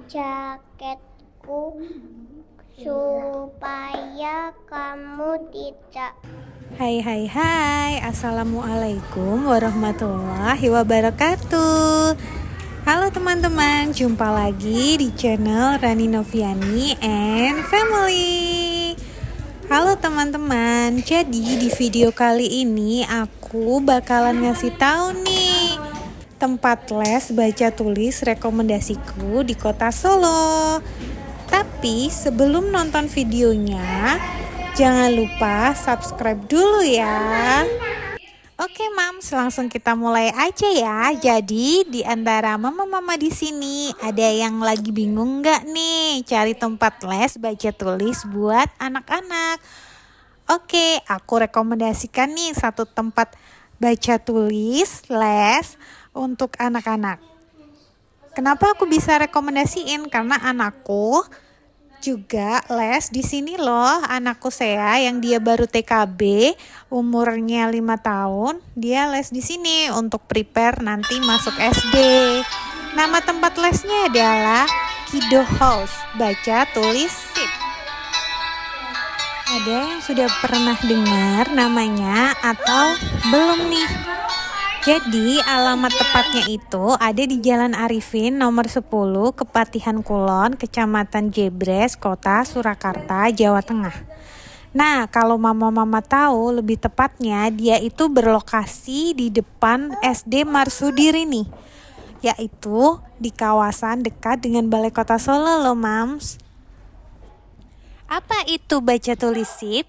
jaketku supaya kamu tidak. Hai, Assalamualaikum warahmatullahi wabarakatuh. Halo teman-teman, jumpa lagi di channel Rani Noviani and Family. Halo teman-teman, jadi di video kali ini aku bakalan ngasih tahu nih tempat les baca tulis rekomendasiku di kota Solo. Tapi sebelum nonton videonya, jangan lupa subscribe dulu ya. Oke Mams, langsung kita mulai aja ya. Jadi di antara mama-mama di sini ada yang lagi bingung nggak nih cari tempat les baca tulis buat anak-anak? Oke, aku rekomendasikan nih satu tempat baca tulis les untuk anak-anak. Kenapa aku bisa rekomendasiin? Karena anakku juga les di sini loh. Anakku saya yang dia baru TKB, umurnya 5 tahun, dia les di sini untuk prepare nanti masuk SD. Nama tempat lesnya adalah Kido House, baca tulis sip. Ada yang sudah pernah dengar namanya atau belum nih? Jadi alamat tepatnya itu ada di Jalan Arifin nomor 10 Kepatihan Kulon, Kecamatan Jebres, Kota Surakarta, Jawa Tengah. Nah, kalau mama-mama tahu lebih tepatnya dia itu berlokasi di depan SD Marsudiri nih, yaitu di kawasan dekat dengan Balai Kota Solo loh Mams. Apa itu baca tulis sip?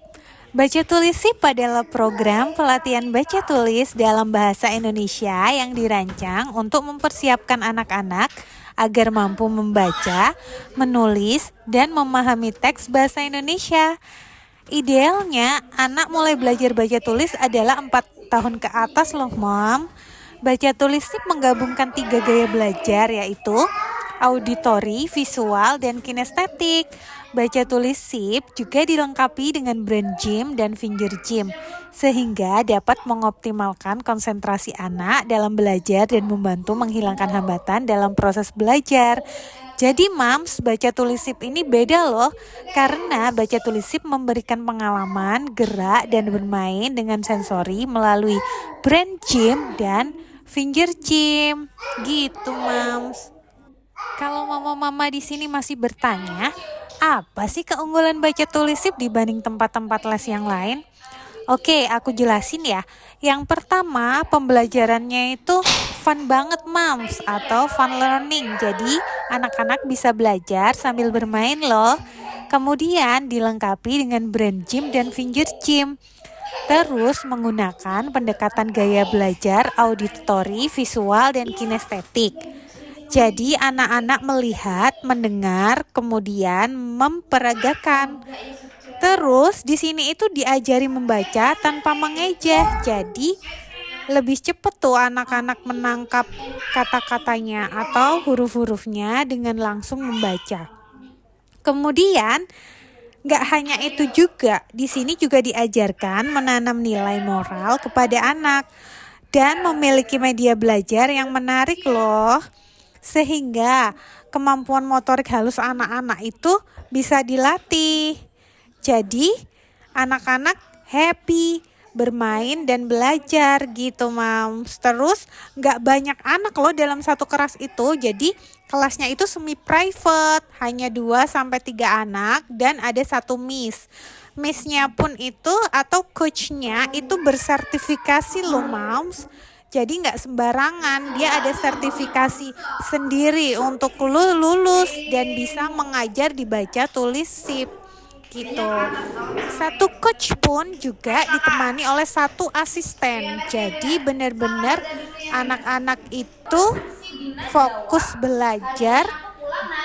Baca tulis SIP adalah program pelatihan baca tulis dalam bahasa Indonesia yang dirancang untuk mempersiapkan anak-anak agar mampu membaca, menulis, dan memahami teks bahasa Indonesia. Idealnya, anak mulai belajar baca tulis adalah 4 tahun ke atas loh, Mom. Baca tulis SIP menggabungkan 3 gaya belajar, yaitu auditori, visual, dan kinestetik. Baca tulis SIP juga dilengkapi dengan brain gym dan finger gym, sehingga dapat mengoptimalkan konsentrasi anak dalam belajar dan membantu menghilangkan hambatan dalam proses belajar. Jadi Mams, baca tulis SIP ini beda loh, karena baca tulis SIP memberikan pengalaman, gerak, dan bermain dengan sensori melalui brain gym dan finger gym. Gitu Mams. Kalau mama-mama di sini masih bertanya, apa sih keunggulan baca tulis SIP dibanding tempat-tempat les yang lain? Oke, aku jelasin ya. Yang pertama, pembelajarannya itu fun banget Mams, atau fun learning. Jadi, anak-anak bisa belajar sambil bermain loh. Kemudian dilengkapi dengan brain gym dan finger gym. Terus menggunakan pendekatan gaya belajar auditori, visual, dan kinestetik. Jadi anak-anak melihat, mendengar, kemudian memperagakan. Terus di sini itu diajari membaca tanpa mengejek. Jadi lebih cepat tuh anak-anak menangkap kata-katanya atau huruf-hurufnya dengan langsung membaca. Kemudian gak hanya itu juga, di sini juga diajarkan menanam nilai moral kepada anak dan memiliki media belajar yang menarik loh. Sehingga kemampuan motorik halus anak-anak itu bisa dilatih. Jadi anak-anak happy bermain dan belajar gitu Mams. Terus gak banyak anak loh dalam satu kelas itu. Jadi kelasnya itu semi private, hanya 2-3 anak dan ada 1 miss. Missnya pun itu atau coachnya itu bersertifikasi loh Mams. Jadi nggak sembarangan, dia ada sertifikasi sendiri untuk lulus dan bisa mengajar dibaca tulis SIP gitu. Satu coach pun juga ditemani oleh 1 asisten. Jadi benar-benar anak-anak itu fokus belajar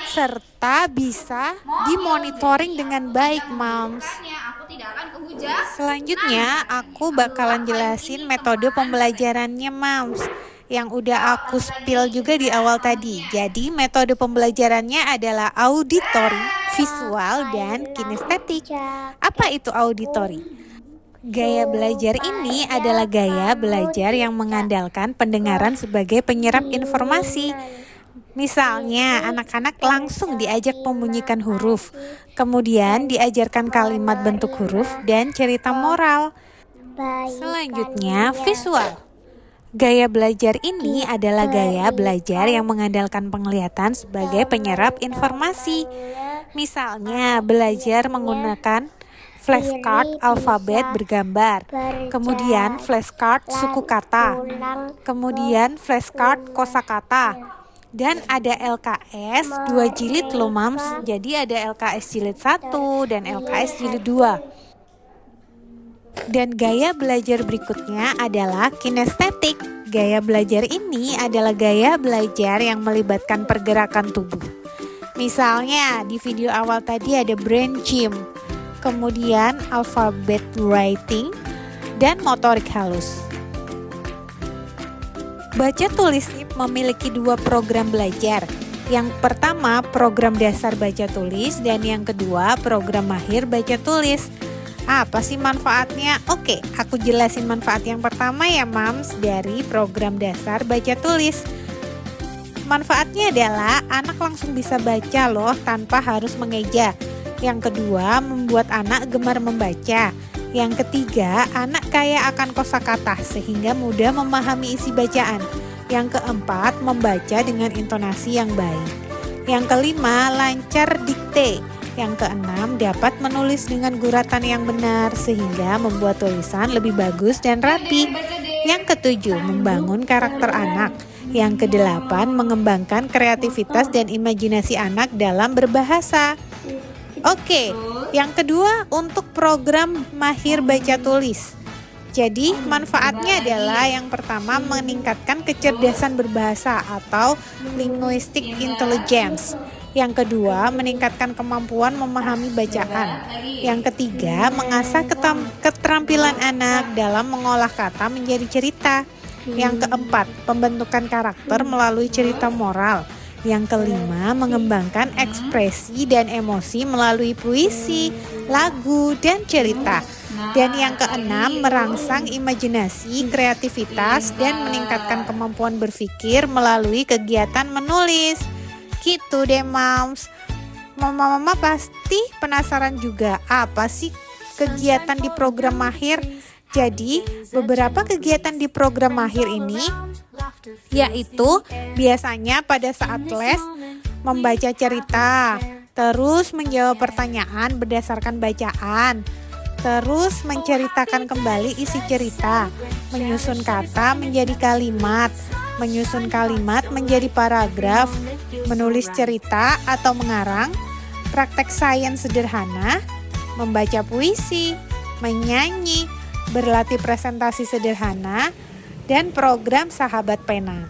serta bisa dimonitoring dengan baik Moms. Selanjutnya aku bakalan jelasin metode pembelajarannya Moms, yang udah aku spill juga di awal tadi. Jadi metode pembelajarannya adalah auditori, visual, dan kinestetik. Apa itu auditori? Gaya belajar ini adalah gaya belajar yang mengandalkan pendengaran sebagai penyerap informasi. Misalnya, anak-anak langsung diajak membunyikan huruf, kemudian diajarkan kalimat bentuk huruf dan cerita moral. Selanjutnya, visual. Gaya belajar ini adalah gaya belajar yang mengandalkan penglihatan sebagai penyerap informasi. Misalnya, belajar menggunakan flashcard alfabet bergambar, kemudian flashcard suku kata, kemudian flashcard kosakata. Dan ada LKS 2 jilid loh Mams. Jadi ada LKS jilid 1 dan LKS jilid 2. Dan gaya belajar berikutnya adalah kinestetik. Gaya belajar ini adalah gaya belajar yang melibatkan pergerakan tubuh. Misalnya di video awal tadi ada brain gym, kemudian alphabet writing, dan motorik halus. Baca tulis SIP memiliki 2 program belajar. Yang pertama program dasar baca tulis dan yang kedua program mahir baca tulis. Apa sih manfaatnya? Oke, aku jelasin manfaat yang pertama ya Mams dari program dasar baca tulis. Manfaatnya adalah anak langsung bisa baca loh tanpa harus mengeja. Yang kedua, membuat anak gemar membaca. Yang ketiga, anak kaya akan kosakata sehingga mudah memahami isi bacaan. Yang keempat, membaca dengan intonasi yang baik. Yang kelima, lancar dikte. Yang keenam, dapat menulis dengan guratan yang benar sehingga membuat tulisan lebih bagus dan rapi. Yang ketujuh, membangun karakter anak. Yang kedelapan, mengembangkan kreativitas dan imajinasi anak dalam berbahasa. Oke, yang kedua untuk program mahir baca tulis. Jadi manfaatnya adalah yang pertama meningkatkan kecerdasan berbahasa atau linguistic intelligence. Yang kedua meningkatkan kemampuan memahami bacaan. Yang ketiga mengasah keterampilan anak dalam mengolah kata menjadi cerita. Yang keempat pembentukan karakter melalui cerita moral. Yang kelima, mengembangkan ekspresi dan emosi melalui puisi, lagu, dan cerita. Dan yang keenam, merangsang imajinasi, kreativitas, dan meningkatkan kemampuan berpikir melalui kegiatan menulis. Gitu deh Moms. Mama-mama pasti penasaran juga apa sih kegiatan di program mahir. Jadi, beberapa kegiatan di program mahir ini yaitu biasanya pada saat les membaca cerita, terus menjawab pertanyaan berdasarkan bacaan, terus menceritakan kembali isi cerita, menyusun kata menjadi kalimat, menyusun kalimat menjadi paragraf, menulis cerita atau mengarang, praktek sains sederhana, membaca puisi, menyanyi, berlatih presentasi sederhana, dan program sahabat pena.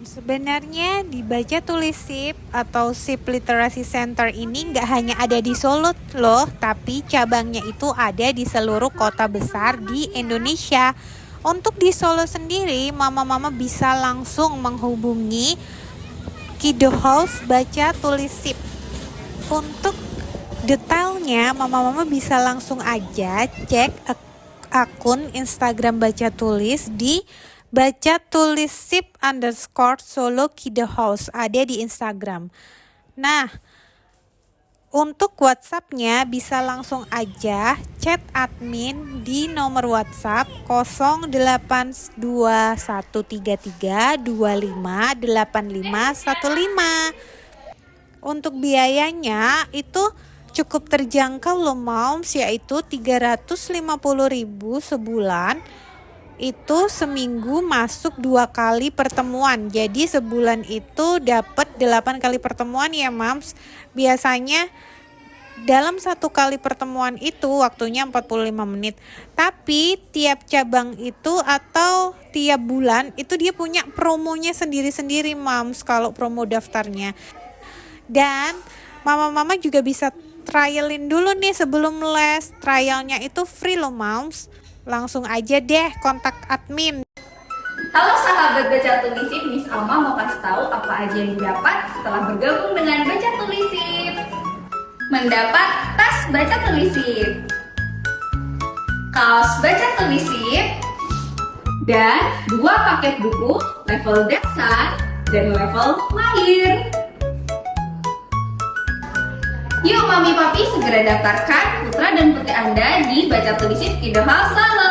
Sebenarnya di Baca Tulis SIP atau SIP Literasi Center ini nggak hanya ada di Solo loh, tapi cabangnya itu ada di seluruh kota besar di Indonesia. Untuk di Solo sendiri, mama-mama bisa langsung menghubungi Kiddo House Baca Tulis SIP. Untuk detailnya, mama-mama bisa langsung aja cek akun Instagram Baca Tulis di Baca Tulis SIP _Solo Kiddo House, ada di Instagram. Nah, untuk WhatsApp-nya bisa langsung aja chat admin di nomor WhatsApp 082133258515. Untuk biayanya itu cukup terjangkau loh Moms, yaitu 350.000 sebulan. Itu seminggu masuk 2 kali pertemuan. Jadi sebulan itu dapat 8 kali pertemuan ya Moms. Biasanya dalam 1 kali pertemuan itu waktunya 45 menit. Tapi tiap cabang itu atau tiap bulan itu dia punya promonya sendiri-sendiri Moms kalau promo daftarnya. Dan mama-mama juga bisa trialin dulu nih sebelum les. Trialnya itu free loh Moms. Langsung aja deh kontak admin. Halo sahabat Baca Tulis SIP, Miss Alma mau kasih tahu apa aja yang didapat setelah bergabung dengan Baca Tulis SIP. Mendapat tas Baca Tulis SIP, kaos Baca Tulis SIP, dan 2 paket buku level dasar dan level mahir. Yuk Mami Papi segera daftarkan putra dan putri Anda di Baca Tulis Idohal Salon.